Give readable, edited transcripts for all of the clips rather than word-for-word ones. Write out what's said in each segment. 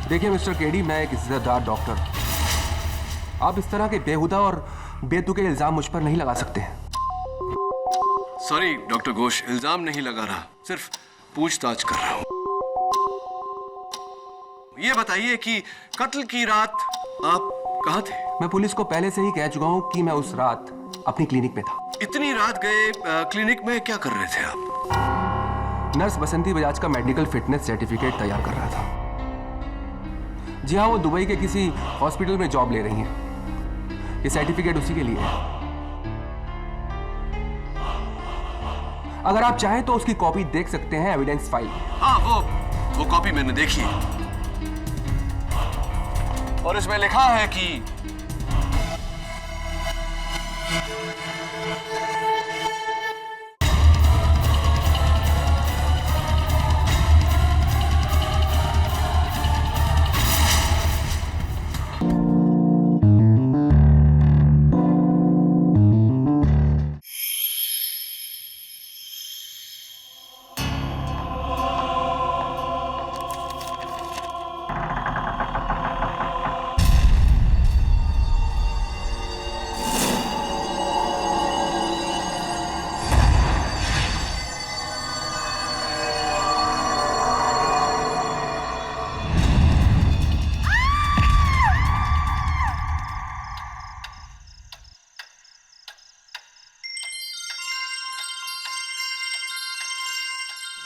देखिए mister KD, मैं एक इज्जतदार डॉक्टर, आप इस तरह के बेहुदा और बेतुके इल्जाम मुझ पर नहीं लगा सकते। सॉरी डॉक्टर घोष, इल्जाम नहीं लगा रहा, सिर्फ पूछताछ कर रहा हूँ। ये बताइए कि कत्ल की रात आप कहाँ थे? मैं पुलिस को पहले से ही कह चुका हूँ कि मैं उस रात अपनी क्लिनिक में था। इतनी रात गए क्लिनिक में क्या कर रहे थे आप? नर्स बसंती बजाज का मेडिकल फिटनेस सर्टिफिकेट तैयार कर रहा था। जी हाँ, वो दुबई के किसी हॉस्पिटल में जॉब ले रही हैं। ये सर्टिफिकेट उसी के लिए है। अगर आप चाहें तो उसकी कॉपी देख सकते हैं एविडेंस फाइल। हाँ, वो कॉपी मैंने देखी है और इसमें लिखा है कि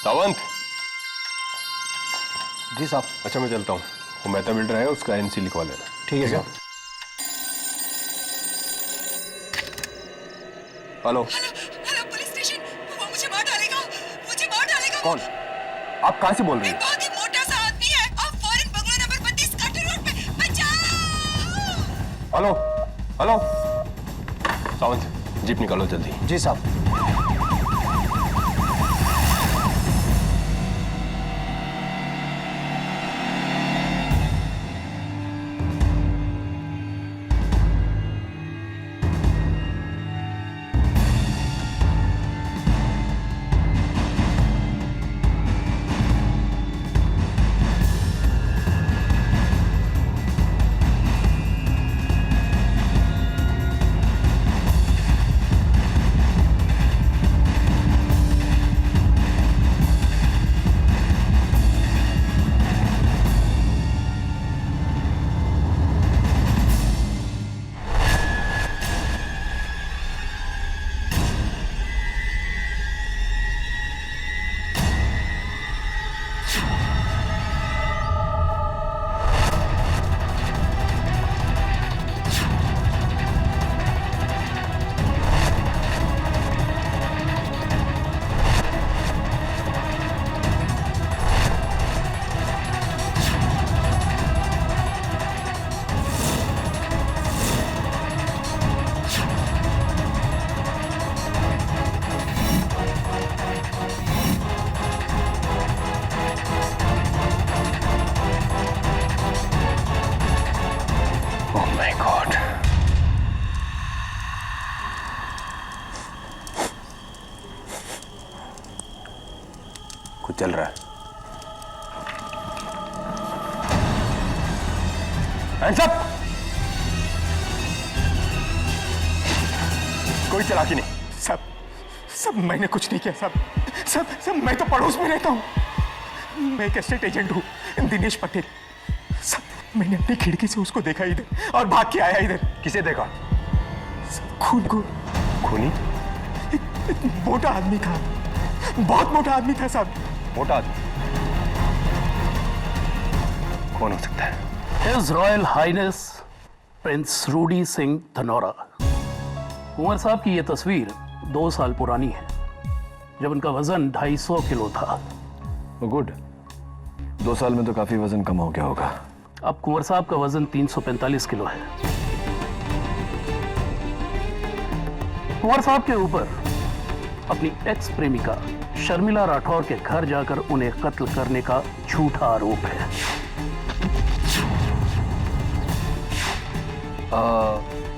सावंत। जी साहब। अच्छा मैं चलता हूँ, वो मेहता बिल्डर है, उसका एनसी लिखवा लेना। ठीक है साहब। हेलो हेलो पुलिस स्टेशन, वो मुझे मार डालेगा, मुझे मार डालेगा। कौन? आप कहाँ से बोल रही एक हैं? बहुत ही मोटा सा आदमी है और foreign bungalow number 32 Carter road पे। बचाओ! हेलो हेलो सावंत, जीप निकालो जल्दी। जी साहब। कुछ चल रहा है। Hands up! कोई चालाकी नहीं। सब मैंने कुछ नहीं किया साहब। सब मैं तो पड़ोस में रहता हूँ। मैं एक एस्टेट एजेंट हूँ, दिनेश पटेल। सब मैंने अपनी खिड़की से उसको देखा इधर और भाग के आया इधर। किसे देखा? खून को। खूनी? एक मोटा आदमी था, बहुत मोटा आदमी था साहब। मोटा आदमी? कौन हो सकता है? His Royal Highness prince Rudy Singh Dhanaura. Kunwar साहब की यह तस्वीर 2 साल पुरानी है, जब उनका वजन 250 किलो था। गुड, 2 साल में तो काफी वजन कम हो गया होगा। अब कुंवर साहब का वजन 345 किलो है। कुंवर साहब के ऊपर अपनी एक्स प्रेमिका शर्मिला राठौर के घर जाकर उन्हें कत्ल करने का झूठा आरोप है।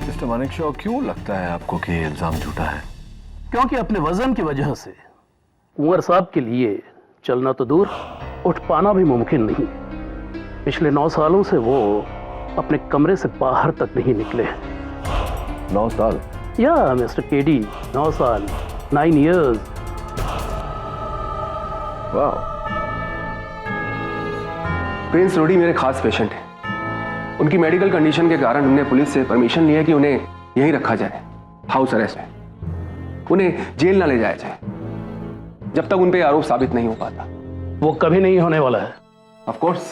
मिस्टर मानेकशॉ, क्यों लगता है आपको कि ये इल्जाम झूठा है? क्योंकि अपने वजन की वजह से कुंवर साहब के लिए चलना तो दूर, उठ पाना भी मुमकिन नहीं। पिछले 9 सालों से वो अपने कमरे से बाहर तक नहीं निकले। 9 साल? या मिस्टर केडी, 9 साल, 9 years। वाह। प्रिंस रूडी मेरे खास पेशेंट हैं। उनकी मेडिकल कंडीशन के कारण हमने पुलिस से परमिशन ली है कि उन्हें यहीं रखा जाए, हाउस अरेस्ट में। उन्हें जेल ना ले जाया जाए जब तक उन पे आरोप साबित नहीं हो पाता। वो कभी नहीं होने वाला है। Of course.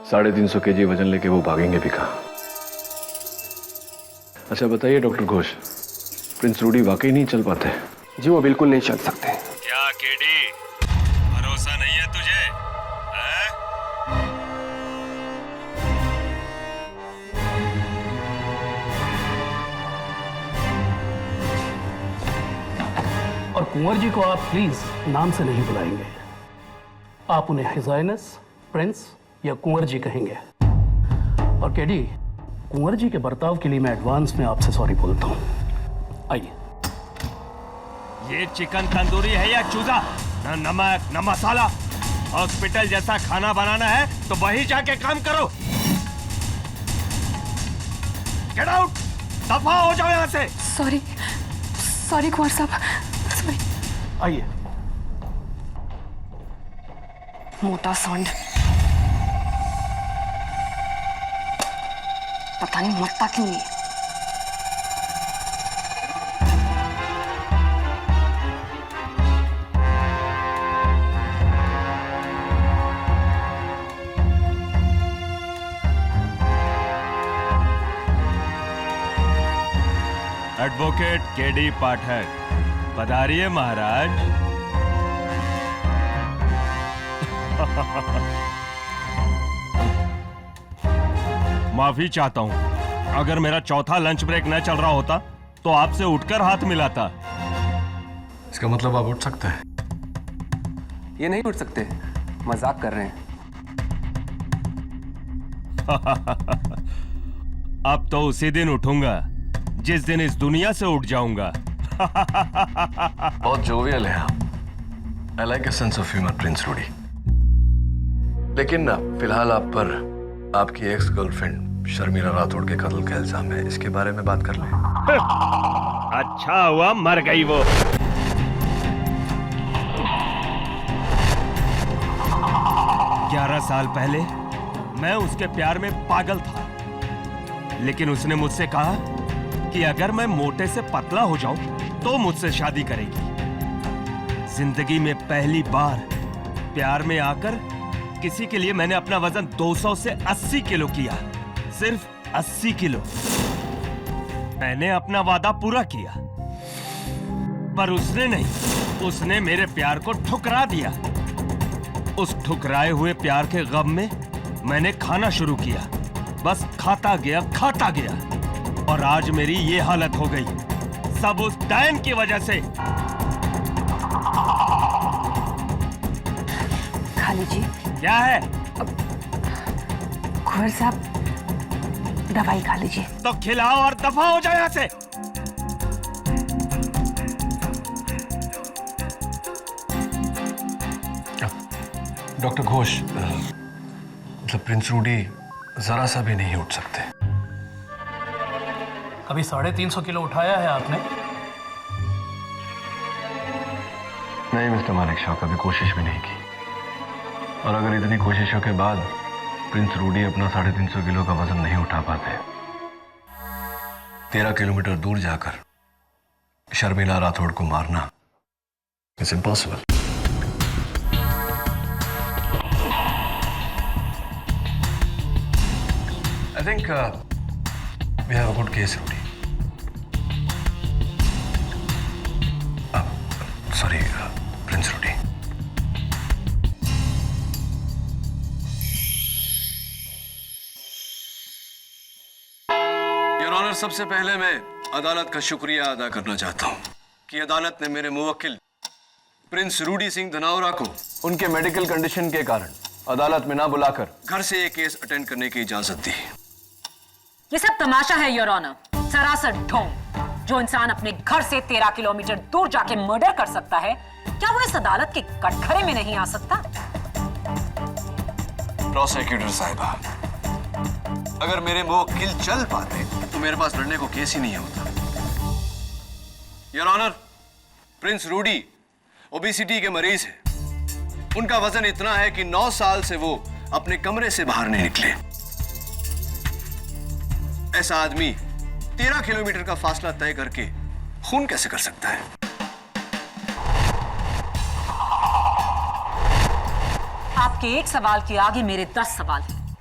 350 kg वजन लेके वो भागेंगे भी कहाँ? अच्छा बताइए डॉक्टर घोष, प्रिंस रूडी वाकई नहीं चल पाते? जी वो बिल्कुल नहीं चल सकते। क्या केडी, भरोसा नहीं है तुझे? हैं? और कुंवर जी को आप प्लीज नाम से नहीं बुलाएंगे, आप उन्हें हिज हाइनेस प्रिंस या कुंवर जी कहेंगे। और केडी, कुंवर जी के बर्ताव के लिए मैं एडवांस में आपसे सॉरी बोलता हूं। आइए। ये चिकन तंदूरी है या चूजा? न नमक न मसाला। हॉस्पिटल जैसा खाना बनाना है तो वही जाके काम करो। गेट आउट, दफा हो जाओ यहाँ से। सॉरी कुंवर साहब, सॉरी। आइए। मोटा सांड, पता नहीं मरता क्यों नहीं। एडवोकेट केडी पाठक, पधारिए महाराज। माफी चाहता हूं, अगर मेरा चौथा लंच ब्रेक न चल रहा होता तो आपसे उठकर हाथ मिलाता। इसका मतलब आप उठ सकते हैं? ये नहीं उठ सकते, मजाक कर रहे हैं। अब तो उसी दिन उठूंगा जिस दिन इस दुनिया से उठ जाऊंगा। बहुत जोवियल है आप। I like a sense of humour prince Rudy. लेकिन फिलहाल आप पर आपकी एक्स गर्लफ्रेंड शर्मिला राठौड़ के कत्ल का इल्जाम है, इसके बारे में बात कर लें। अच्छा हुआ मर गई वो। ग्यारह साल पहले मैं उसके प्यार में पागल था, लेकिन उसने मुझसे कहा कि अगर मैं मोटे से पतला हो जाऊं तो मुझसे शादी करेगी। जिंदगी में पहली बार प्यार में आकर किसी के लिए मैंने अपना वजन 200 से 80 किलो किया, सिर्फ 80 किलो। मैंने अपना वादा पूरा किया, पर उसने नहीं, उसने मेरे प्यार को ठुकरा दिया। उस ठुकराए हुए प्यार के गम में मैंने खाना शुरू किया, बस खाता गया और आज मेरी ये हालत हो गई, सब उस डैन की वजह से। खा लीजिए। क्या है? कुंवर साहब, दवाई खा लीजिए। तो खिलाओ और दफा हो जाए यहाँ से। डॉक्टर घोष, मतलब प्रिंस रूडी जरा सा भी नहीं उठ सकते। कभी 350 किलो उठाया है आपने? नहीं मिस्टर मानिक शॉ, कभी कोशिश भी नहीं की। और अगर इतनी कोशिशों के बाद प्रिंस रूडी अपना 350 किलो का वजन नहीं उठा पाते, 13 किलोमीटर दूर जाकर शर्मिला राठौड़ को मारना it's impossible. I think we have a good case, Rudy. Sorry, Prince Rudy. Your Honor, सबसे पहले मैं अदालत का शुक्रिया अदा करना चाहता हूं कि अदालत ने मेरे मुवक्किल प्रिंस रूडी सिंह धनौरा को उनके मेडिकल कंडीशन के कारण अदालत में ना बुलाकर घर से ये केस अटेंड करने की इजाजत दी। ये सब तमाशा है योर ऑनर, सरासर ढोंग। जो इंसान अपने घर से 13 किलोमीटर दूर जाके मर्डर कर सकता है, क्या वो इस अदालत के कटघरे में नहीं आ सकता? प्रोसिक्यूटर साहिबा, अगर मेरे मुवक्किल चल पाते तो मेरे पास लड़ने को केस ही नहीं होता। Your honour, prince Rudy obesity के मरीज है। उनका वजन इतना है कि 9 साल से वो अपने कमरे से बाहर नहीं निकले। ऐसा आदमी 13 किलोमीटर का फासला तय करके खून कैसे कर सकता है? आपके एक सवाल के आगे मेरे 10 सवाल हैं,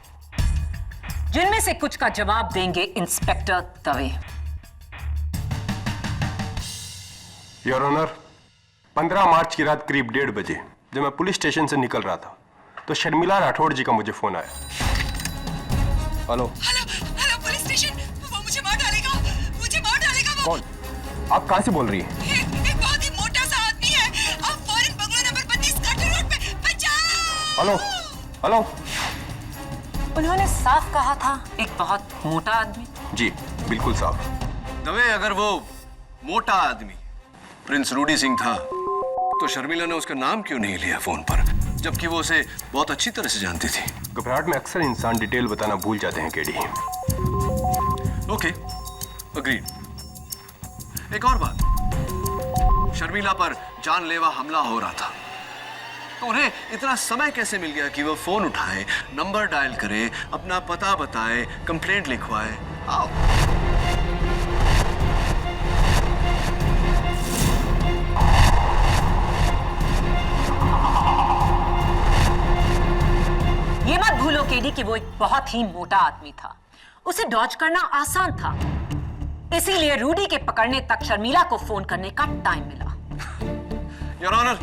जिनमें से कुछ का जवाब देंगे इंस्पेक्टर दवे। योर ऑनर, 15 मार्च की रात करीब 1:30 बजे जब मैं पुलिस स्टेशन से निकल रहा था तो शर्मिला राठौड़ जी का मुझे फोन आया। हेलो हेलो पुलिस स्टेशन, वो मुझे मार डालेगा, मुझे मार डालेगा वो। कौन? आप कहां से बोल रही हैं? एक बहुत ही मोटा सा आदमी है, अब foreign bungalow number 32 Carter road पे। बचाओ। Hello hello. उन्होंने साफ कहा था एक बहुत मोटा आदमी। जी बिल्कुल साफ। दवे, अगर वो मोटा आदमी प्रिंस रूडी सिंह था तो शर्मिला ने उसका नाम क्यों नहीं लिया फोन पर, जबकि वो उसे बहुत अच्छी तरह से जानती थी? घबराहट में अक्सर इंसान डिटेल बताना भूल जाते हैं केडी। Okay, agreed. एक और बात, शर्मिला पर जानलेवा हमला हो रहा था तो उन्हें इतना समय कैसे मिल गया कि वो फोन उठाए, नंबर डायल करे, अपना पता बताए, कंप्लेंट लिखवाए? आओ। ये मत भूलो केडी कि वो एक बहुत ही मोटा आदमी था, उसे डॉज करना आसान था, इसीलिए रूडी के पकड़ने तक शर्मिला को फोन करने का टाइम मिला। योर ऑनर,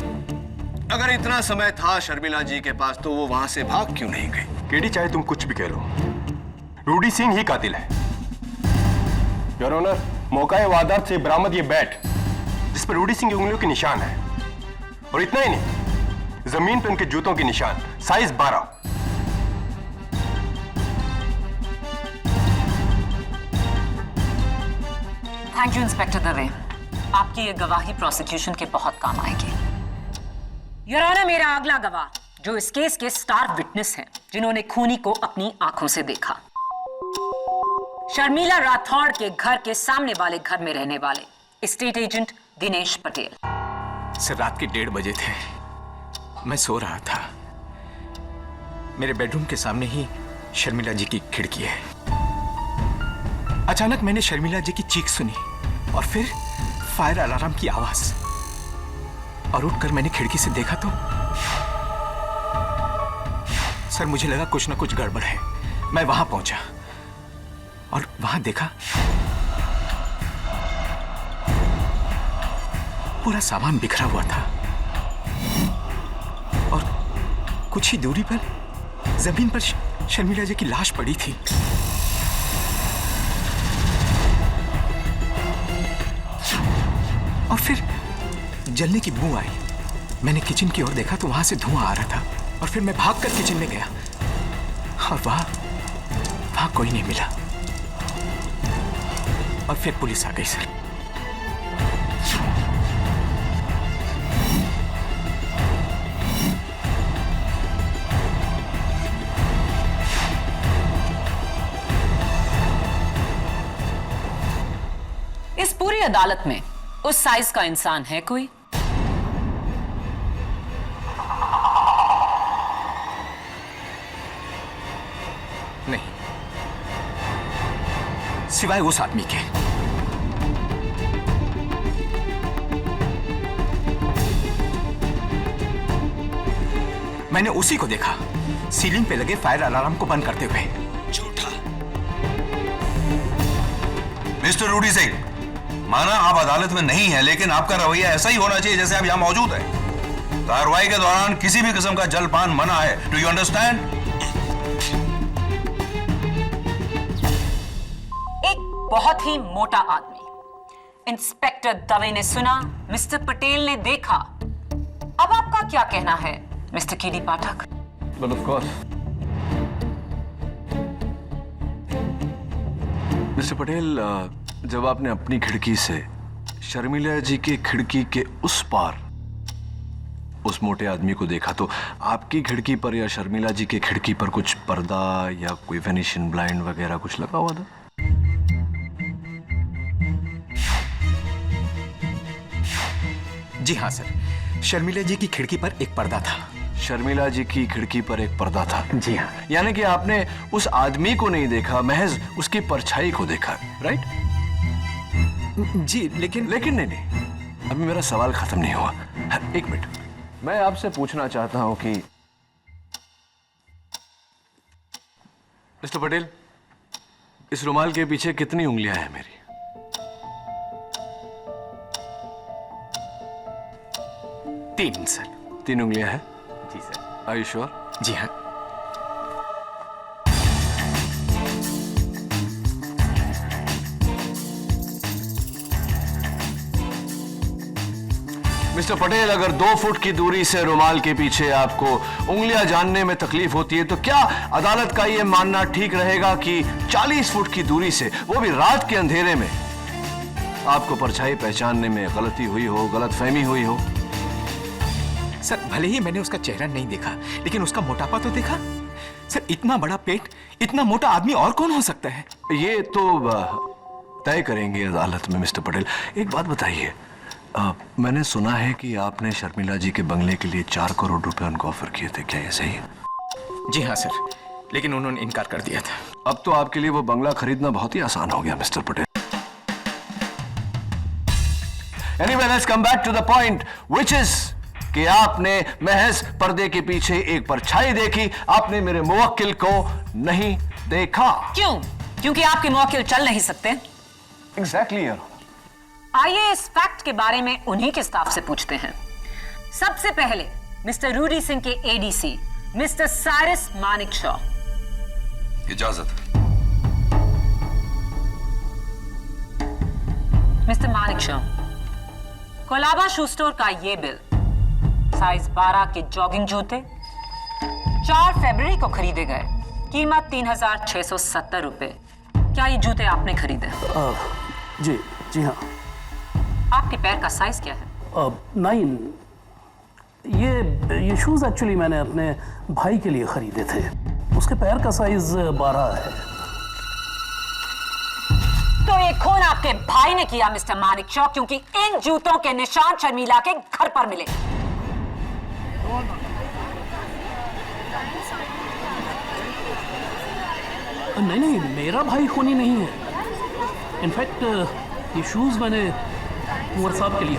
अगर इतना समय था शर्मिला जी के पास तो वो वहां से भाग क्यों नहीं गई? केडी चाहे तुम कुछ भी कह लो, रूडी सिंह ही कातिल है। योर ऑनर, मौका वारदात से बरामद ये बैट जिस पर रूडी सिंह की उंगलियों के निशान है, और इतना ही नहीं, जमीन पे उनके जूतों के निशान, size 12। Thank you inspector Dave, आपकी ये गवाही प्रोसिक्यूशन के बहुत काम आएगी। योर ऑनर, मेरा अगला गवाह जो इस केस के स्टार विटनेस हैं, जिन्होंने खूनी को अपनी आंखों से देखा, शर्मिला राठौड़ के घर के सामने वाले घर में रहने वाले state agent Dinesh Patel. Sir, रात के 1:30 बजे थे, मैं सो रहा था। मेरे बेडरूम के सामने ही शर्मिला जी की खिड़की है। अचानक मैंने शर्मिला जी की चीख सुनी और फिर फायर अलार्म की आवाज, और उठकर मैंने खिड़की से देखा तो सर मुझे लगा कुछ ना कुछ गड़बड़ है। मैं वहां पहुंचा और वहां देखा पूरा सामान बिखरा हुआ था और कुछ ही दूरी पर जमीन पर शर्मिला जी की लाश पड़ी थी। और फिर जलने की बू आई। मैंने किचन की ओर देखा तो वहां से धुआं आ रहा था और फिर मैं भागकर किचन में गया और वहां कोई नहीं मिला। और फिर पुलिस आ गई सर। इस पूरी अदालत में उस साइज का इंसान है कोई? नहीं, सिवाय उस आदमी के। मैंने उसी को देखा सीलिंग पे लगे फायर अलार्म को बंद करते हुए। झूठा। मिस्टर रूडी सिंह, माना आप अदालत में नहीं है, लेकिन आपका रवैया ऐसा ही होना चाहिए जैसे आप यहां मौजूद हैं। कार्रवाई के दौरान किसी भी किस्म का जलपान मना है। Do you understand? एक बहुत ही मोटा आदमी। इंस्पेक्टर दवे ने सुना, मिस्टर पटेल ने देखा। अब आपका क्या कहना है mister KD Pathak? But of course, mister Patel, जब आपने अपनी खिड़की से शर्मिला जी के खिड़की के उस पार उस मोटे आदमी को देखा तो आपकी खिड़की पर या शर्मिला जी की खिड़की पर कुछ पर्दा या कोई वेनिशियन ब्लाइंड वगैरह कुछ लगा हुआ था? जी हाँ सर, शर्मिला जी की खिड़की पर एक पर्दा था। शर्मिला जी की खिड़की पर एक पर्दा था? जी हाँ। यानी कि आपने उस आदमी को नहीं देखा, महज उसकी परछाई को देखा, राइट? जी लेकिन नहीं, अभी मेरा सवाल खत्म नहीं हुआ। एक मिनट, मैं आपसे पूछना चाहता हूं कि मिस्टर पटेल, इस रुमाल के पीछे कितनी उंगलियां हैं मेरी? 3 सर। 3 उंगलियां हैं? जी सर। Are you sure? जी हाँ। मिस्टर पटेल, अगर 2 फुट की दूरी से रुमाल के पीछे आपको उंगलियां जानने में तकलीफ होती है तो क्या अदालत का यह मानना ठीक रहेगा कि 40 फुट की दूरी से, वो भी रात के अंधेरे में, आपको परछाई पहचानने में गलती हुई हो, गलतफहमी हुई हो? सर भले ही मैंने उसका चेहरा नहीं देखा, लेकिन उसका मोटापा तो देखा। सर इतना बड़ा पेट, इतना मोटा आदमी और कौन हो सकता है? ये तो तय करेंगे अदालत में। मिस्टर पटेल, एक बात बताइए, मैंने सुना है कि आपने शर्मिला जी के बंगले के लिए 4 करोड़ रुपए उनको ऑफर किए थे, क्या ये सही है? जी हाँ सर, लेकिन उन्होंने इनकार कर दिया था। अब तो आपके लिए वो बंगला खरीदना बहुत ही आसान हो गया mister Patel. Anyway, let's come back to the point, which is कि आपने महज पर्दे के पीछे एक परछाई देखी, आपने मेरे मुवक्किल को नहीं देखा। क्यों? क्योंकि आपके मुवक्किल चल नहीं सकते। Exactly, यार। आइए इस फैक्ट के बारे में उन्हीं के स्टाफ से पूछते हैं। सबसे पहले मिस्टर रूडी सिंह के एडीसी मिस्टर साइरस मानिकशॉ। इजाजत। Mister Manekshaw, Colaba shoe store का ये बिल, साइज 12 के जॉगिंग जूते 4 फरवरी को खरीदे गए, कीमत 3,670 रुपए। क्या ये जूते आपने खरीदे? जी हाँ। आपके पैर का साइज क्या है? 9। ये शूज एक्चुअली मैंने अपने भाई के लिए खरीदे थे, उसके पैर का साइज 12 है। तो ये खून आपके भाई ने किया मिस्टर मानिकशॉ, क्योंकि इन जूतों के निशान शर्मिला के घर पर मिले। नहीं, मेरा भाई खूनी नहीं है। इनफैक्ट ये शूज मैंने कुंवर साहब के लिए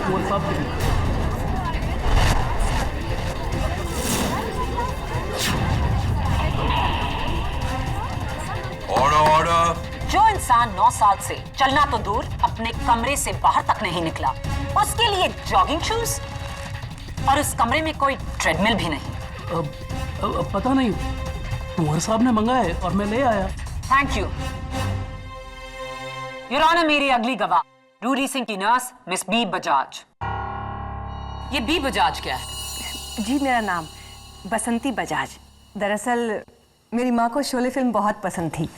ऑर्डर। जो इंसान 9 साल से चलना तो दूर अपने कमरे से बाहर तक नहीं निकला, उसके लिए जॉगिंग शूज, और उस कमरे में कोई ट्रेडमिल भी नहीं। पता नहीं, कुंवर साहब ने मंगाए और मैं ले आया। Thank you your honour. मेरी अगली गवाह रूडी सिंह की नर्स मिस बी बजाज। ये बी बजाज क्या है? जी मेरा नाम बसंती बजाज। दरअसल मेरी माँ को शोले फिल्म बहुत पसंद थी,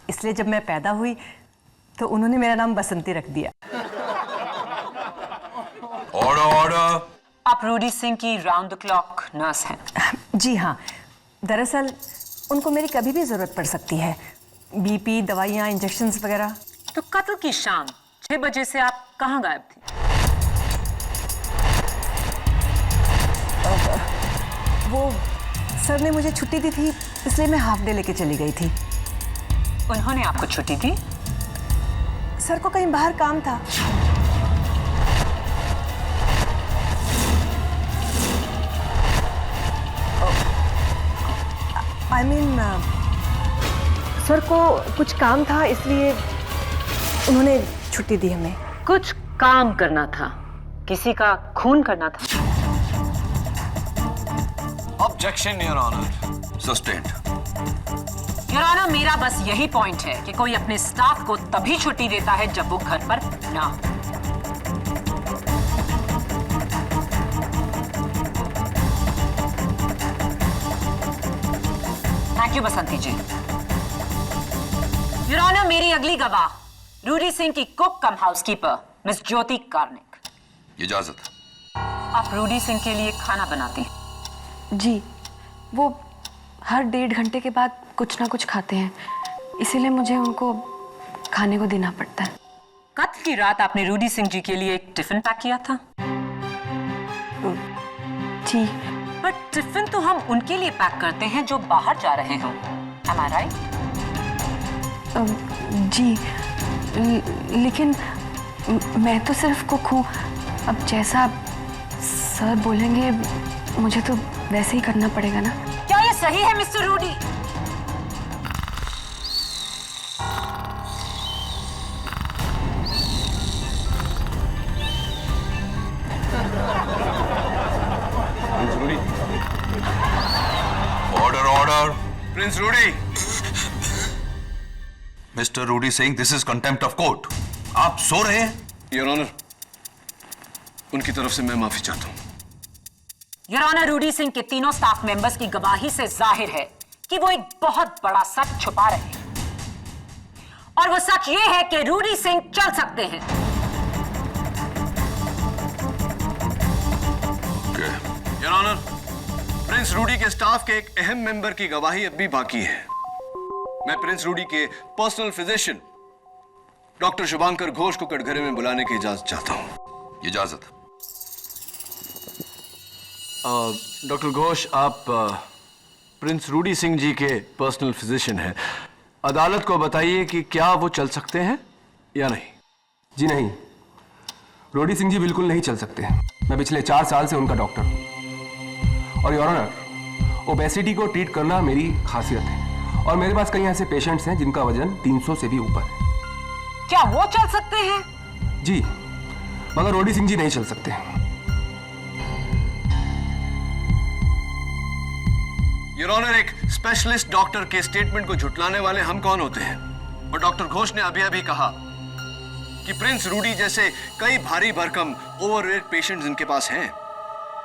इसलिए जब मैं पैदा हुई तो उन्होंने मेरा नाम बसंती रख दिया। ऑर्डर। आप रूडी सिंह की राउंड द क्लॉक नर्स हैं? जी हाँ, दरअसल उनको मेरी कभी भी जरूरत पड़ सकती है, बीपी, दवाइयाँ, इंजेक्शंस वगैरह। तो कत्ल की शाम 6 बजे से आप कहाँ गायब थी? वो सर ने मुझे छुट्टी दी थी, इसलिए मैं हाफ डे लेके चली गई थी। उन्होंने आपको छुट्टी दी? सर को कहीं बाहर काम था। I mean, सर को कुछ काम था, इसलिए उन्होंने छुट्टी दी हमें। कुछ काम करना था, किसी का खून करना था। Objection your honour. Sustained. Your honour, मेरा बस यही पॉइंट है कि कोई अपने स्टाफ को तभी छुट्टी देता है जब वो घर पर ना हो। Thank you Basanti ji. Your honour, मेरी अगली गवाह रूडी सिंह की cook cum housekeeper miss Jyoti Karnik. इजाजत। आप रूडी सिंह के लिए खाना बनाती हैं? जी, वो हर 1.5 घंटे के बाद कुछ ना कुछ खाते हैं, इसीलिए मुझे उनको खाने को देना पड़ता है। कल की रात आपने रूडी सिंह जी के लिए एक टिफिन पैक किया था? जी। पर टिफिन तो हम उनके लिए पैक करते हैं जो बाहर जा रहे हों। Am I right? जी, लेकिन मैं तो सिर्फ कुक हूँ। अब जैसा सर बोलेंगे मुझे तो वैसे ही करना पड़ेगा ना। क्या ये सही है mister Rudy? Order order. Prince Rudy, mister Rudy Singh, this is contempt of court. आप सो रहे हैं? योर ऑनर, उनकी तरफ से मैं माफी चाहता हूं। योर ऑनर, रूडी सिंह के तीनों स्टाफ मेंबर्स की गवाही से जाहिर है कि वो एक बहुत बड़ा सच छुपा रहे हैं, और वो सच ये है कि रूडी सिंह चल सकते हैं। योर ऑनर, प्रिंस रूडी के स्टाफ के एक अहम मेंबर की गवाही अब भी बाकी है। मैं प्रिंस रूडी के personal physician doctor Shubhankar Ghosh को कटघरे में बुलाने की इजाजत चाहता हूं। इजाजत। डॉक्टर घोष, आप प्रिंस रूडी सिंह जी के पर्सनल फिजिशियन हैं। अदालत को बताइए कि क्या वो चल सकते हैं या नहीं। जी नहीं, रूडी सिंह जी बिल्कुल नहीं चल सकते। मैं पिछले 4 साल से उनका डॉक्टर हूं, और योर ऑनर, ओबेसिटी को ट्रीट करना मेरी खासियत है, और मेरे पास कई ऐसे पेशेंट्स हैं जिनका वजन 300 से भी ऊपर है। क्या वो चल सकते हैं? जी, मगर रूडी सिंह जी नहीं चल सकते। योर ऑनर, एक स्पेशलिस्ट डॉक्टर के स्टेटमेंट को झुटलाने वाले हम कौन होते हैं? और डॉक्टर घोष ने अभी अभी कहा कि प्रिंस रूडी जैसे कई भारी भरकम ओवरवेट पेशेंट्स इनके पास हैं।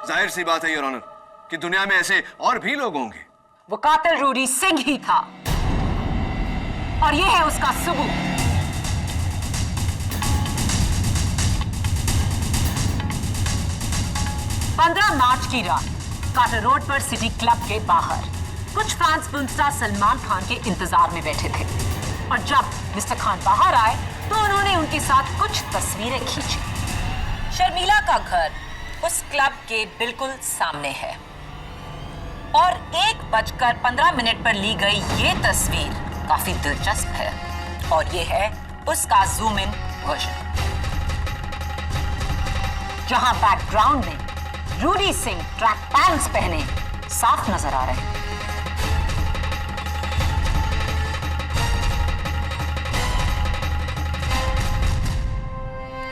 जाहिर सी बात है योर ऑनर कि दुनिया में ऐसे और भी लोग होंगे। वो कातिल रूडी सिंह ही था, और ये है उसका सबूत। मार्च की रात कार्टर रोड पर सिटी क्लब के बाहर कुछ fans film star Salman Khan के इंतजार में बैठे थे, और जब मिस्टर खान बाहर आए तो उन्होंने उनके साथ कुछ तस्वीरें खींची। शर्मिला का घर उस क्लब के बिल्कुल सामने है, और 1:15 पर ली गई ये तस्वीर काफी दिलचस्प है, और ये है उसका जूम इन वर्जन, जहां बैकग्राउंड में रूडी सिंह ट्रैक पैंट्स पहने साफ नजर आ रहे हैं।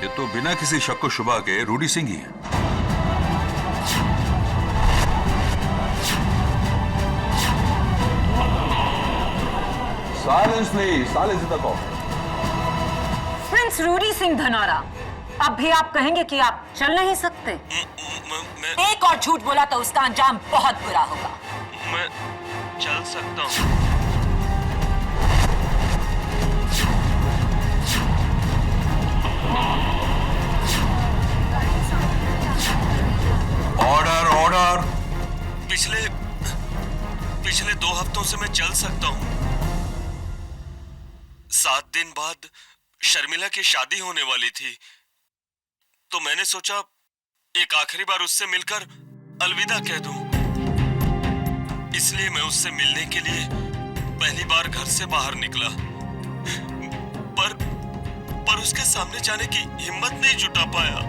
ये तो बिना किसी शक शुबा के रूडी सिंह ही है। Silence, please. Silence in the court. Prince Rudy Singh Dhanaura, अब भी आप कहेंगे कि आप चल नहीं सकते? एक और झूठ बोला तो उसका अंजाम बहुत बुरा होगा। मैं चल सकता हूँ। Order order. पिछले 2 हफ्तों से मैं चल सकता हूँ। 7 दिन बाद शर्मिला की शादी होने वाली थी, तो मैंने सोचा एक आखिरी बार उससे मिलकर अलविदा कह दूं। इसलिए मैं उससे मिलने के लिए पहली बार घर से बाहर निकला, पर उसके सामने जाने की हिम्मत नहीं जुटा पाया,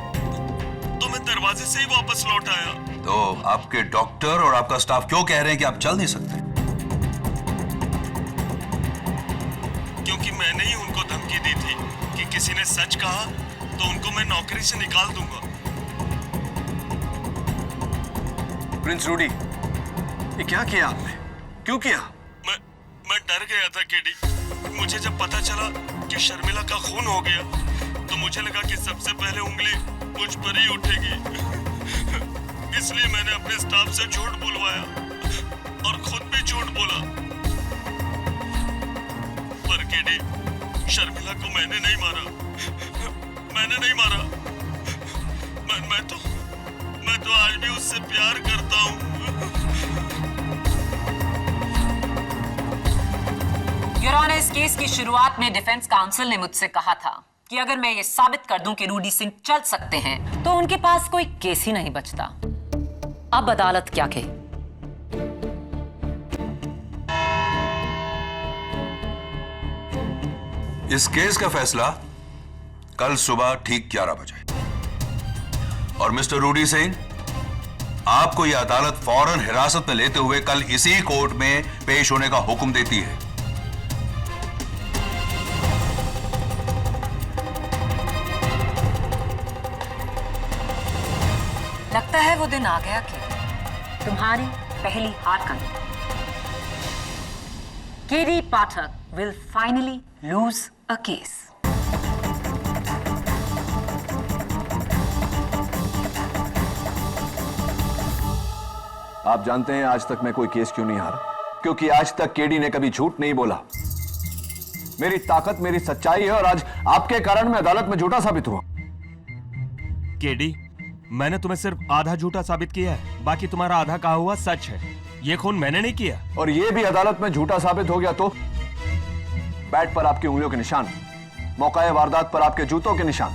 तो मैं दरवाजे से ही वापस लौट आया। तो आपके डॉक्टर और आपका स्टाफ क्यों कह रहे हैं कि आप चल नहीं सकते? क्योंकि मैंने ही उनको धमकी दी थी कि किसी ने सच कहा तो उनको मैं नौकरी से निकाल दूंगा। प्रिंस रूडी, ये क्या किया आपने? क्यों किया? मैं डर गया था केडी। मुझे जब पता चला कि शर्मिला का खून हो गया, तो मुझे लगा कि सबसे पहले उंगली मुझ पर ही उठेगी। इसलिए मैंने अपने स्टाफ से झूठ बुलवाया और खुद भी झूठ बोला। पर केडी, शर्मिला को मैंने नहीं मारा। मैंने नहीं मारा। मैं उससे प्यार करता हूँ। योर ऑनर, इस केस की शुरुआत में डिफेंस काउंसिल ने मुझसे कहा था कि अगर मैं ये साबित कर दूं कि रूडी सिंह चल सकते हैं तो उनके पास कोई केस ही नहीं बचता। अब अदालत क्या कहे? इस केस का फैसला कल सुबह ठीक 11 बजे। और मिस्टर रूडी सिंह, आपको यह अदालत फौरन हिरासत में लेते हुए कल इसी कोर्ट में पेश होने का हुक्म देती है। लगता है वो दिन आ गया कि तुम्हारी पहली हार का दिन। KD Pathak will finally lose a case. आप जानते हैं आज तक मैं कोई केस क्यों नहीं हारा? क्योंकि आज तक केडी ने कभी झूठ नहीं बोला। मेरी ताकत मेरी सच्चाई है और आज आपके कारण मैं अदालत में झूठा साबित हुआ। केडी, मैंने तुम्हें सिर्फ आधा झूठा साबित किया है, बाकी तुम्हारा आधा कहा हुआ सच है। ये खून मैंने नहीं किया। और ये भी अदालत में झूठा साबित हो गया तो बैट पर आपकी उंगलियों के निशान, मौका वारदात पर आपके जूतों के निशान,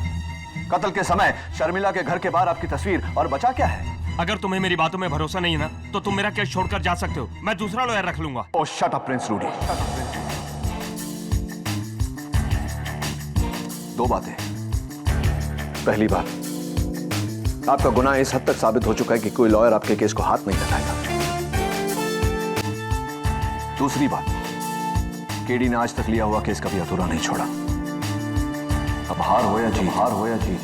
कत्ल के समय शर्मिला के घर के बाहर आपकी तस्वीर, और बचा क्या है? अगर तुम्हें मेरी बातों में भरोसा नहीं है ना, तो तुम मेरा केस छोड़कर जा सकते हो। मैं दूसरा लॉयर रख लूंगा। ओह शट अप प्रिंस रूडी। दो बातें। पहली बात, आपका गुनाह इस हद तक साबित हो चुका है कि कोई लॉयर आपके केस को हाथ नहीं लगाएगा। दूसरी बात, केडी ने आज तक लिया हुआ केस कभी अधूरा नहीं छोड़ा। अब हार हो या जीत,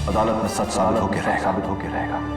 अदालत में सच साबित होकर रहेगा।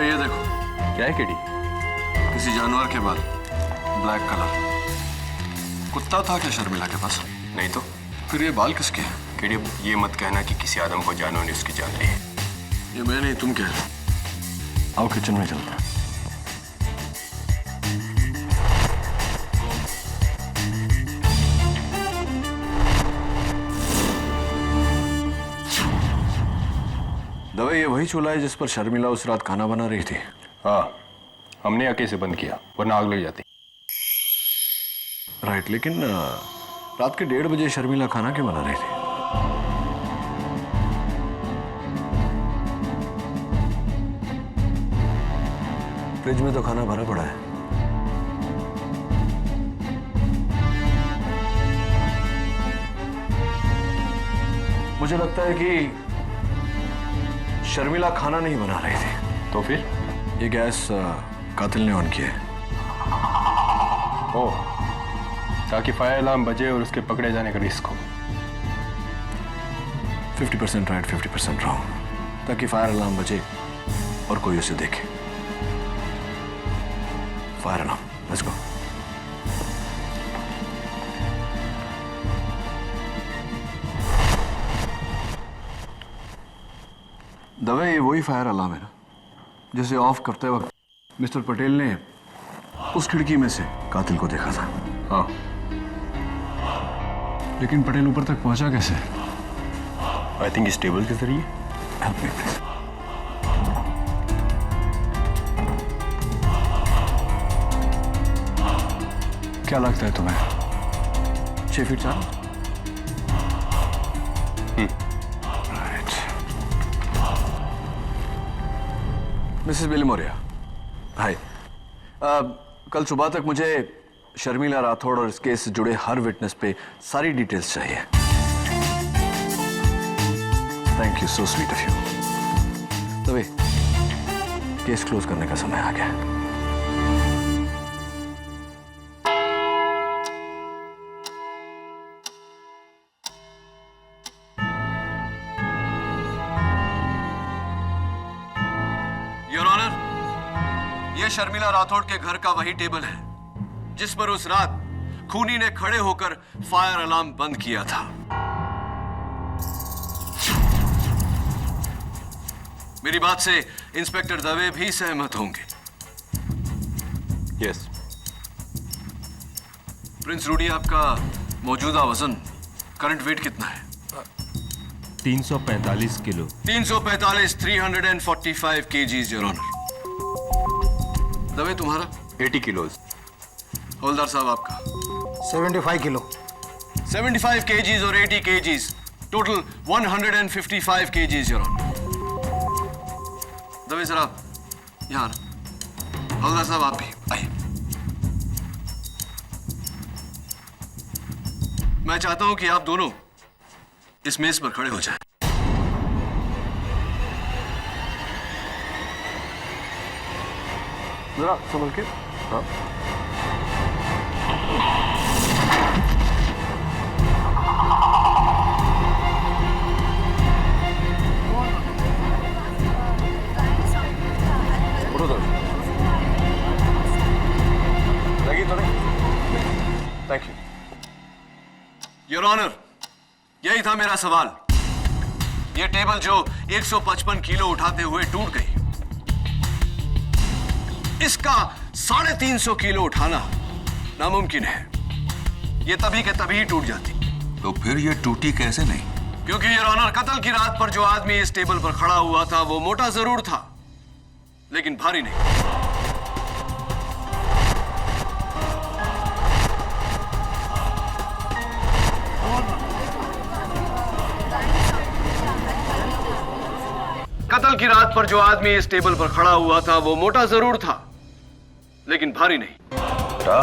ये देखो, क्या है केडी? किसी जानवर के बाल, ब्लैक कलर। कुत्ता था क्या शर्मिला के पास? नहीं तो फिर ये बाल किसके हैं? केडी, ये मत कहना कि किसी आदम को जानवर ने उसकी जान ली है। ये मैं नहीं, तुम कह रहे। आओ किचन में चलते हैं। दवा, ये वही चूल्हा है जिस पर शर्मिला उस रात खाना बना रही थी? हाँ, हमने आके से बंद किया, वरना आग लग जाती। राइट, लेकिन रात के 1:30 बजे शर्मिला खाना क्यों बना रही थी? फ्रिज में तो खाना भरा पड़ा है। मुझे लगता है कि शर्मिला खाना नहीं बना रही थी। तो फिर ये गैस कातिल ने ऑन की है। ओह, ताकि फायर अलार्म बजे और उसके पकड़े जाने का रिस्क हो। 50% राइट, 50% रॉन्ग, ताकि फायर अलार्म बजे और कोई उसे देखे। Fire alarm, let's go. दवा, ये वही फायर अलार्म है ना जिसे ऑफ करते वक्त मिस्टर पटेल ने उस खिड़की में से कातिल को देखा था? हाँ, लेकिन पटेल ऊपर तक पहुंचा कैसे? आई थिंक इस टेबल के जरिए। Help me please. क्या लगता है तुम्हें? 6 फीट 4? राइट। मिसेस बिलिमोरिया, हाय। कल सुबह तक मुझे शर्मिला राठौड़ और इस केस से जुड़े हर विटनेस पे सारी डिटेल्स चाहिए। Thank you, so sweet of you. तभी केस क्लोज करने का समय आ गया। शर्मिला राठौड़ के घर का वही टेबल है जिस पर उस रात खूनी ने खड़े होकर फायर अलार्म बंद किया था। मेरी बात से इंस्पेक्टर दवे भी सहमत होंगे। यस। प्रिंस रूडी, आपका मौजूदा वजन, करंट वेट कितना है? 345 किलो। 345, 345 kgs, योर ऑनर। दवे तुम्हारा? 80 किलोज। हवलदार साहब आपका? 75 किलो। 75 kgs और 80 kgs, total 155 kgs, your honour. Dave जरा यहाँ आना। हवलदार साहब आप भी आइए। मैं चाहता हूं कि आप दोनों इस मेज पर खड़े हो जाएं। जरा संभल के। हाँ। लगी तो नहीं? Thank you your honour. यही था मेरा सवाल। यह टेबल जो 155 किलो उठाते हुए टूट गई, इसका 350 किलो उठाना नामुमकिन है। यह तभी के तभी टूट जाती। तो फिर ये टूटी कैसे नहीं? क्योंकि योर ऑनर, कत्ल की रात पर जो आदमी इस टेबल पर खड़ा हुआ था वो मोटा जरूर था, लेकिन भारी नहीं। कत्ल की रात पर जो आदमी इस टेबल पर खड़ा हुआ था वो मोटा जरूर था, लेकिन भारी नहीं। मोटा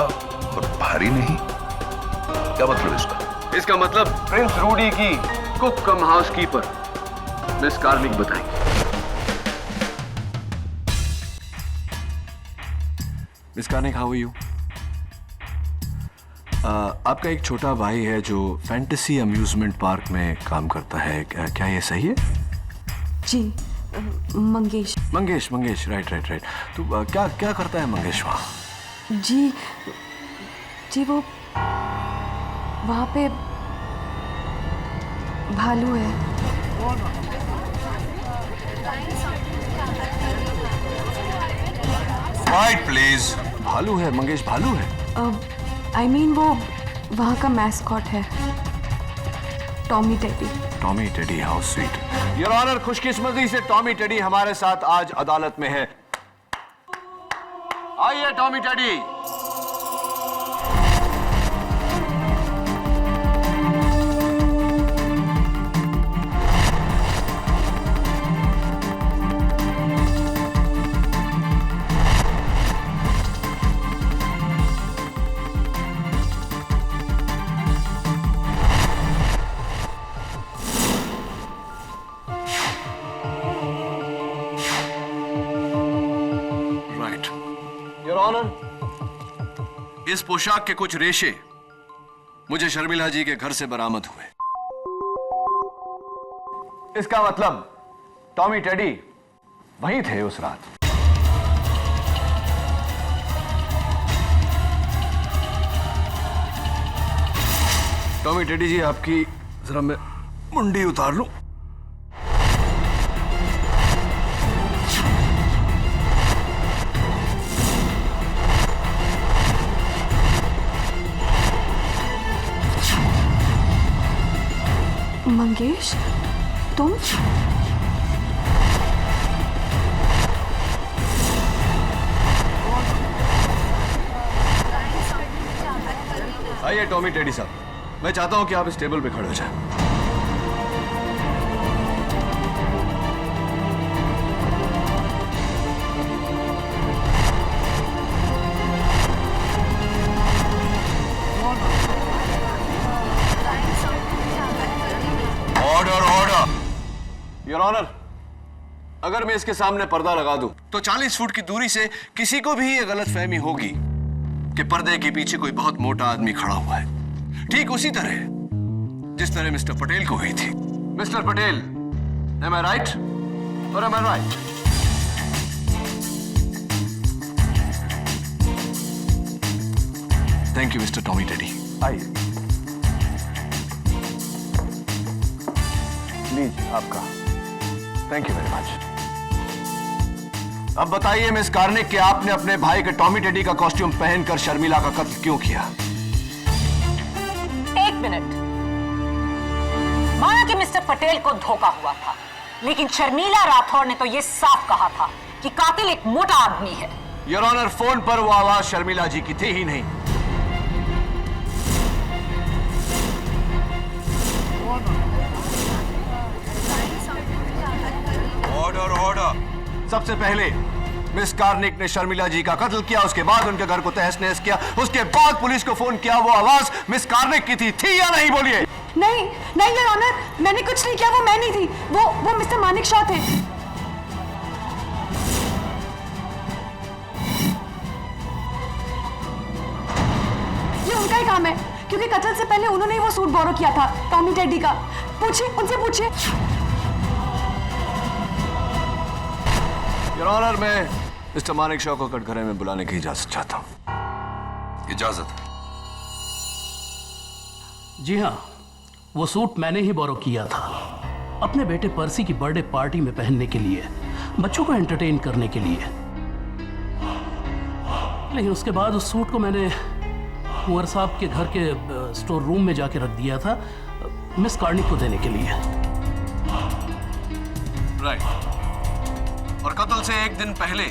और भारी नहीं? क्या मतलब इसका? इसका मतलब प्रिंस रूडी की कुक कम हाउसकीपर मिस कार्मिक बताएंगे। मिस कार्मिक, हाउ आर यू? आपका एक छोटा भाई है जो फैंटेसी अम्यूजमेंट पार्क में काम करता है, क्या ये सही है? जी, मंगेश। मंगेश, राइट। तो क्या करता है मंगेश वहां? जी वो वहां पे भालू है। Right please. भालू है मंगेश, भालू है। आई मीन वो वहां का मैस्कॉट है, Tommy Teddy. How sweet. Your honour, खुशकिस्मती से टॉमी टेडी हमारे साथ आज अदालत में है। आइए टॉमी टेडी। इस पोशाक के कुछ रेशे मुझे शर्मिला जी के घर से बरामद हुए। इसका मतलब टॉमी टेडी वहीं थे उस रात। टॉमी टेडी जी, आपकी जरा मैं मुंडी उतार लूं। मंगेश, तुम? आइए टॉमी टेडी साहब, मैं चाहता हूं कि आप इस टेबल पे खड़े हो जाएं। ऑर्डर। योर ऑनर, अगर मैं इसके सामने पर्दा लगा दूं तो 40 फुट की दूरी से किसी को भी यह गलतफहमी होगी कि पर्दे के पीछे कोई बहुत मोटा आदमी खड़ा हुआ है, ठीक उसी तरह जिस तरह मिस्टर पटेल को हुई थी। Mister Patel, am I right or am I right? Thank you mister Tommy teddy. आइए लीजिए आपका। Thank you very much. अब बताइए मिस कार्निक कि आपने अपने भाई के टॉमी टेडी का कॉस्ट्यूम पहनकर शर्मिला का कत्ल क्यों किया? एक मिनट। माना कि मिस्टर पटेल को धोखा हुआ था, लेकिन शर्मिला राठौर ने तो यह साफ कहा था कि कातिल एक मोटा आदमी है। योर ऑनर, फोन पर वो आवाज शर्मिला जी की थी ही नहीं। Order order. सबसे पहले मिस कार्निक ने शर्मिला जी का कत्ल किया, उसके बाद उनके घर को तहस नहस किया, उसके बाद पुलिस को फोन किया। वो आवाज मिस कार्निक की थी या नहीं? बोलिए। नहीं नहीं योर ऑनर, मैंने कुछ नहीं किया, वो मैं नहीं थी, वो मिस्टर मानिक शॉ थे। ये उनका ही काम है, क्योंकि कत्ल से पहले उन्होंने ही वो सूट बोरो किया था टॉमी टेडी का। पूछिए, उनसे पूछिए। योर ऑनर, मैं मिस्टर मानिक शॉ को कटघरे में बुलाने की इजाजत चाहता हूं। इजाजत। जी हाँ, वो सूट मैंने ही बोरो किया था अपने बेटे पर्सी की बर्थडे पार्टी में पहनने के लिए, बच्चों को एंटरटेन करने के लिए। लेकिन उसके बाद उस सूट को मैंने कुंवर साहब के घर के स्टोर रूम में जाके रख दिया था मिस कार्निक को देने के लिए। राइट। और कत्ल से एक दिन पहले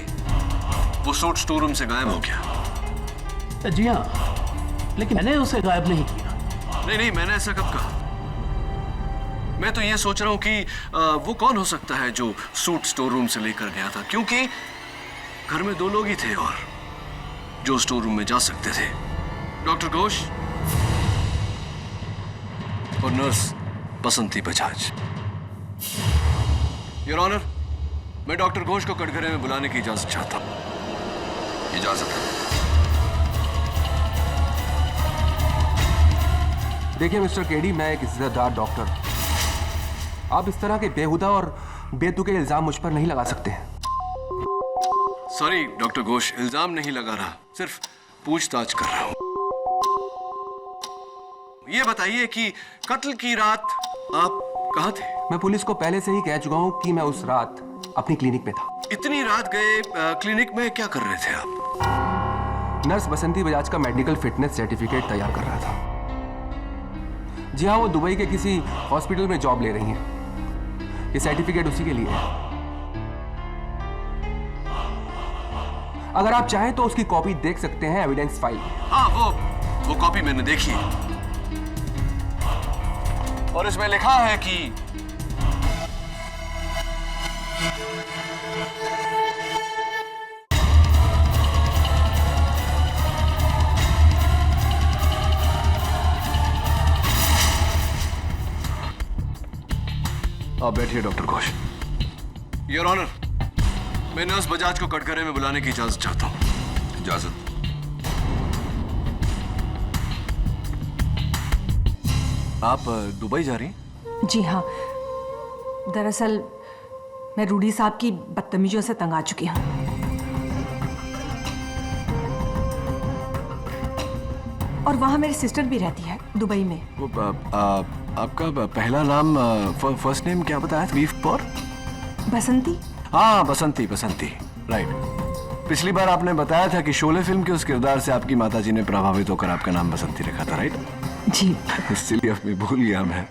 वो सूट स्टोर रूम से गायब हो गया। जी हाँ, लेकिन मैंने उसे गायब नहीं किया। नहीं, मैंने ऐसा कब कहा? मैं तो ये सोच रहा हूं कि वो कौन हो सकता है जो सूट स्टोर रूम से लेकर गया था, क्योंकि घर में 2 लोग ही थे और जो स्टोर रूम में जा सकते थे, डॉक्टर घोष और nurse Basanti Bajaj. Your honour, मैं डॉक्टर घोष को कटघरे में बुलाने की इजाजत चाहता हूं। इजाजत है। देखिए मिस्टर केडी, मैं एक इज्जतदार डॉक्टर, आप इस तरह के बेहुदा और बेतुके इल्जाम मुझ पर नहीं लगा सकते। सॉरी डॉक्टर घोष, इल्जाम नहीं लगा रहा, सिर्फ पूछताछ कर रहा हूं। ये बताइए कि कत्ल की रात आप कहां थे? मैं पुलिस को पहले से ही कह चुका हूं कि मैं उस रात अपनी क्लिनिक में था। इतनी रात गए क्लिनिक में क्या कर रहे थे आप? नर्स बसंती बजाज का मेडिकल फिटनेस सर्टिफिकेट तैयार कर रहा था। जी हाँ, वो दुबई के किसी हॉस्पिटल में जॉब ले रही हैं। ये सर्टिफिकेट उसी के लिए है। अगर आप चाहें तो उसकी कॉपी देख सकते हैं एविडेंस फाइल। हाँ, वो कॉपी मैंने देखी है और इसमें लिखा है कि आप बैठिए डॉक्टर घोष। योर ऑनर, मैं नर्स बजाज को कटघरे में बुलाने की इजाजत चाहता हूं। इजाजत। आप दुबई जा रही हैं? जी हाँ, दरअसल मैं रूडी साहब की बदतमीजियों से तंग आ चुकी हूँ। और वहाँ मेरी सिस्टर भी रहती है दुबई में। वो आपका पहला नाम, फर्स्ट नेम क्या बताया? बीफ पर बसंती। हाँ, बसंती राइट। पिछली बार आपने बताया था कि शोले फिल्म के उस किरदार से आपकी माताजी ने प्रभावित होकर आपका नाम बसंती रखा था, राइट? जी। इसलिए अब मैं भूल गया मैं।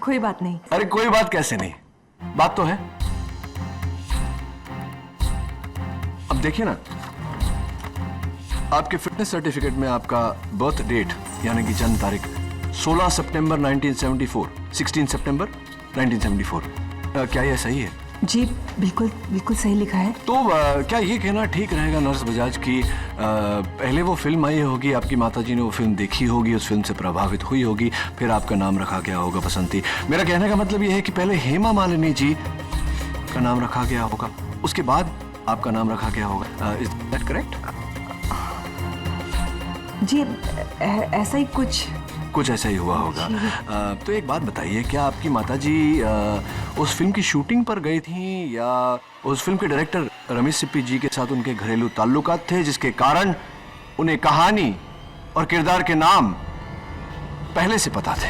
कोई बात नहीं। अरे कोई बात कैसे नहीं, बात तो है। अब देखिए ना, आपके फिटनेस सर्टिफिकेट में आपका बर्थ डेट यानी कि जन्म तारीख 16 सितंबर 1974, 16 सितंबर 1974, क्या यह सही है? जी बिल्कुल बिल्कुल सही लिखा है। तो क्या ये कहना ठीक रहेगा नर्स बजाज की पहले वो फिल्म आई होगी, आपकी माताजी ने वो फिल्म देखी होगी, उस फिल्म से प्रभावित हुई होगी, फिर आपका नाम रखा गया होगा बसंती। मेरा कहने का मतलब ये है कि पहले हेमा मालिनी जी का नाम रखा गया होगा, उसके बाद आपका नाम रखा गया होगा। Is that correct? जी ऐसा ही कुछ ऐसा ही हुआ होगा। तो एक बात बताइए, क्या आपकी माताजी उस फिल्म की शूटिंग पर गई थी या उस फिल्म के डायरेक्टर रमेश सिप्पी जी के साथ उनके घरेलू ताल्लुकात थे जिसके कारण उन्हें कहानी और किरदार के नाम पहले से पता थे।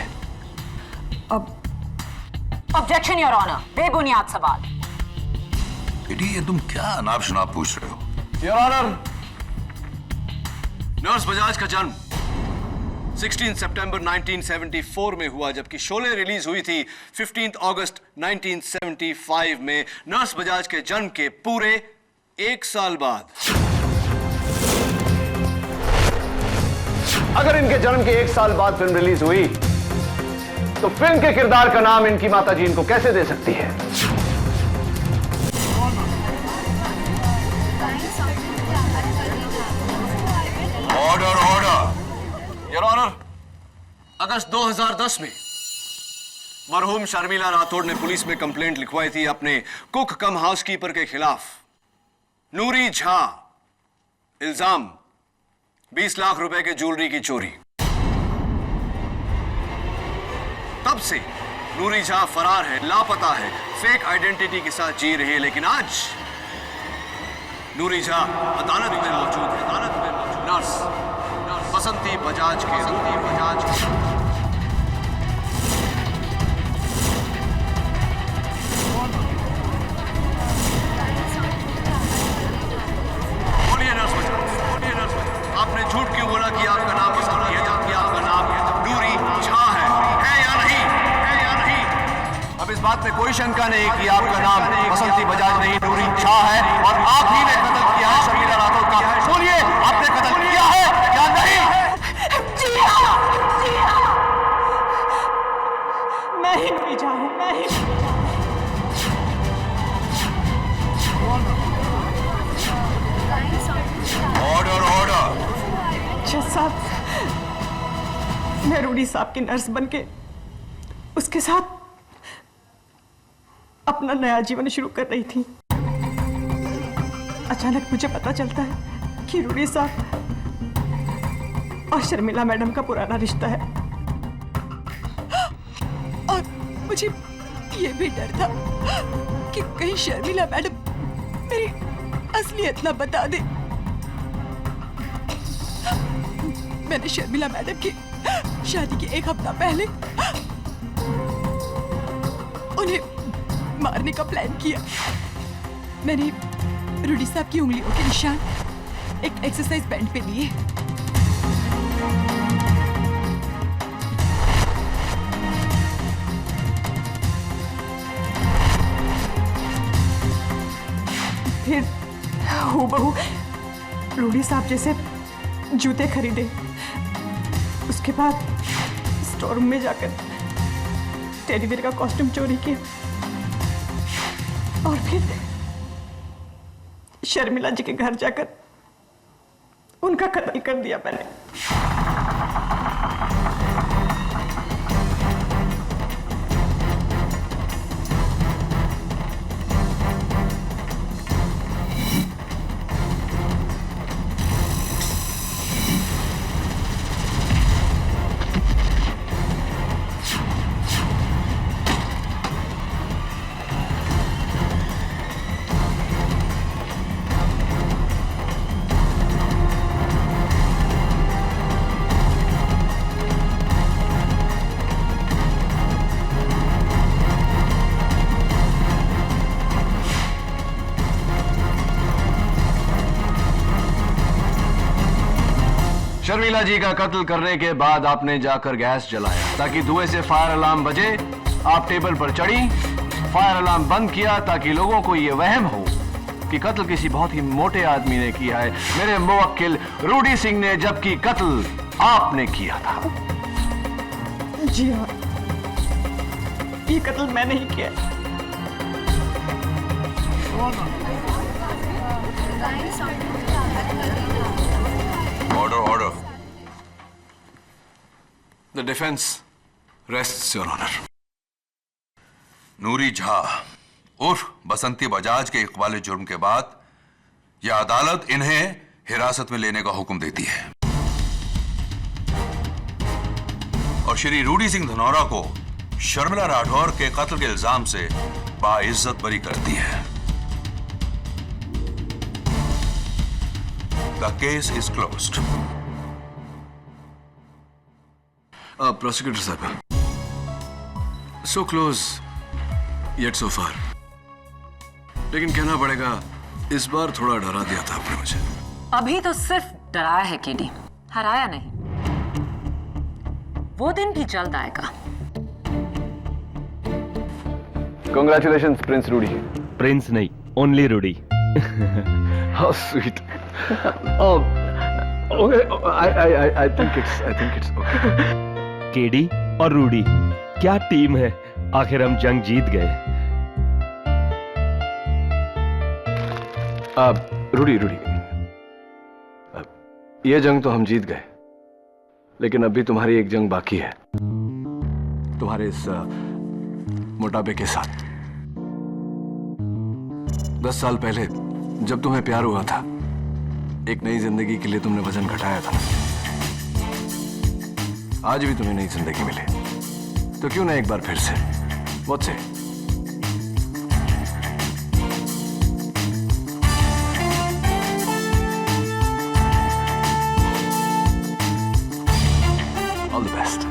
ऑब्जेक्शन योर ऑनर, बेबुनियाद सवाल। बेटी ये तुम क्या अनाप शनाप पूछ रहे हो? योर ऑनर, नर्स बजाज का जन्म 16 सितंबर 1974 में हुआ, जबकि शोले रिलीज हुई थी 15 अगस्त 1975 में, नर्स बजाज के जन्म के पूरे 1 साल बाद। अगर इनके जन्म के 1 साल बाद फिल्म रिलीज हुई तो फिल्म के किरदार का नाम इनकी माताजी इनको कैसे दे सकती है? Order order. योर ऑनर, अगस्त 2010 में मरहूम शर्मिला राठौड़ ने पुलिस में कंप्लेंट लिखवाई थी अपने कुक कम हाउसकीपर के खिलाफ। नूरी झा, इल्जाम 20 लाख रुपए के ज्वेलरी की चोरी। तब से नूरी झा फरार है, लापता है, फेक आइडेंटिटी के साथ जी रही है। लेकिन आज नूरी झा अदालत में मौजूद है। अदालत में मौजूद नर्स बसंती बजाज के बोलिए नर्स बजाज, आपने झूठ क्यों बोला कि आपका नाम पसंद किया, जबकि आपका नाम नूरी झा है या नहीं? अब इस बात में कोई शंका नहीं कि आपका नाम बसंती बजाज नहीं, नूरी झा है, और आप ही ने कत्ल किया है शर्मिला राठौड़ का। बोलिए, आपने कत्ल किया है या नहीं? जी हाँ, जी हाँ। मैं ही नूरी झा हूँ, मैं ही। Order order. जज साहब, मैं रूडी साहब की नर्स बनके उसके साथ अपना नया जीवन शुरू कर रही थी। अचानक मुझे पता चलता है कि रूडी साहब और शर्मिला मैडम का पुराना रिश्ता है, और मुझे ये भी डर था कि कहीं शर्मिला मैडम मेरी असलियत ना बता दे। मैंने शर्मिला मैडम की शादी के 1 हफ्ता पहले उन्हें मारने का प्लान किया। मैंने रूडी साहब की उंगलियों के निशान एक एक्सरसाइज बैंड पे लिए। फिर हूबहू रूडी साहब जैसे जूते खरीदे। उसके बाद स्टोर रूम में जाकर टेडी बेयर का कॉस्ट्यूम चोरी किया, और फिर शर्मिला जी के घर जाकर उनका कत्ल कर दिया मैंने। शर्मिला जी का कत्ल करने के बाद आपने जाकर गैस जलाया ताकि धुएं से फायर अलार्म बजे। आप टेबल पर चढ़ी, फायर अलार्म बंद किया ताकि लोगों को यह वहम हो कि कत्ल किसी बहुत ही मोटे आदमी ने किया है, मेरे मुवक्किल रूडी सिंह ने, जबकि कत्ल आपने किया था। जी हाँ, ये कत्ल मैंने ही किया। Order order. The defence rests your honour. Noori Jha उर्फ बसंती बजाज के इकबाल जुर्म के बाद यह अदालत इन्हें हिरासत में लेने का हुक्म देती है और श्री रूडी सिंह धनौरा को शर्मिला राठौर के कत्ल के इल्जाम से बाइज्जत बरी करती है। The case is closed. Prosecutor साहब, सो क्लोज येट सो फार, लेकिन कहना पड़ेगा इस बार थोड़ा डरा दिया था आपने मुझे। अभी तो सिर्फ डराया है केडी, हराया नहीं। वो दिन भी जल्द आएगा। Congratulations, Prince Rudy. प्रिंस नहीं, only Rudy. How sweet. Okay. I think it's okay. KD और रूडी क्या टीम है। आखिर हम जंग जीत गए। रूडी, ये जंग तो हम जीत गए, लेकिन अभी तुम्हारी एक जंग बाकी है, तुम्हारे इस मोटापे के साथ। 10 साल पहले जब तुम्हें प्यार हुआ था, एक नई जिंदगी के लिए तुमने वजन घटाया था। आज भी तुम्हें नई जिंदगी मिले, तो क्यों ना एक बार फिर से मुझसे ऑल द बेस्ट।